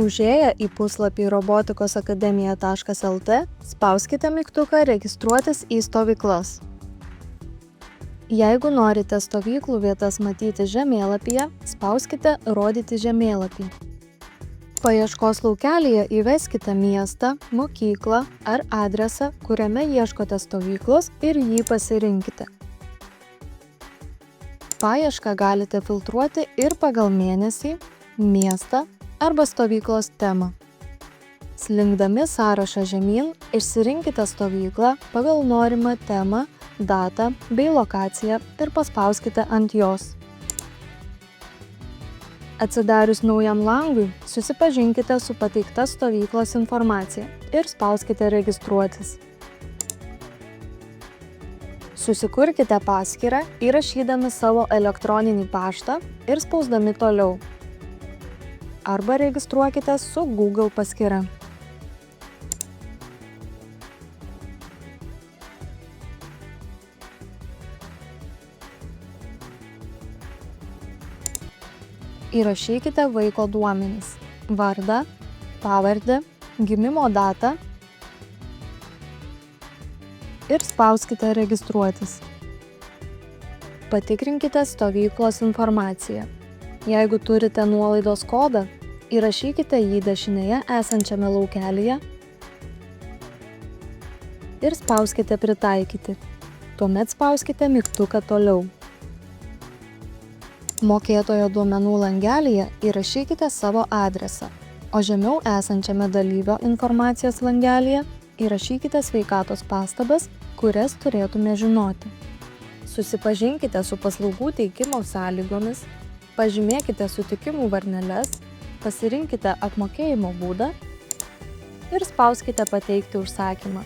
Užėję į puslapį robotikosakademija.lt, spauskite mygtuką Registruotis į stovyklas. Jeigu norite stovyklų vietas matyti žemėlapyje, spauskite Rodyti žemėlapį. Paieškos laukelyje įveskite miestą, mokyklą ar adresą, kuriame ieškote stovyklos ir jį pasirinkite. Paiešką galite filtruoti ir pagal mėnesį, miestą arba stovyklos temą. Slinkdami sąrašą žemyn, išsirinkite stovyklą pagal norimą temą, datą bei lokaciją ir paspauskite ant jos. Atsidarius naujam langui, susipažinkite su pateikta stovyklos informacija ir spauskite Registruotis. Susikurkite paskyrą, įrašydami savo elektroninį paštą ir spausdami Toliau. Arba registruokite su Google paskyra. Įrašykite vaiko duomenis – vardą, pavardę, gimimo datą ir spauskite Registruotis. Patikrinkite stovyklos informaciją. Jeigu turite nuolaidos kodą, įrašykite jį dešinėje esančiame laukelyje ir spauskite Pritaikyti. Tuomet spauskite mygtuką Toliau. Mokėtojo duomenų langelyje įrašykite savo adresą, o žemiau esančiame dalyvio informacijos langelyje įrašykite sveikatos pastabas, kurias turėtume žinoti. Susipažinkite su paslaugų teikimo sąlygomis, pažymėkite sutikimų varneles, pasirinkite apmokėjimo būdą ir spauskite Pateikti užsakymą.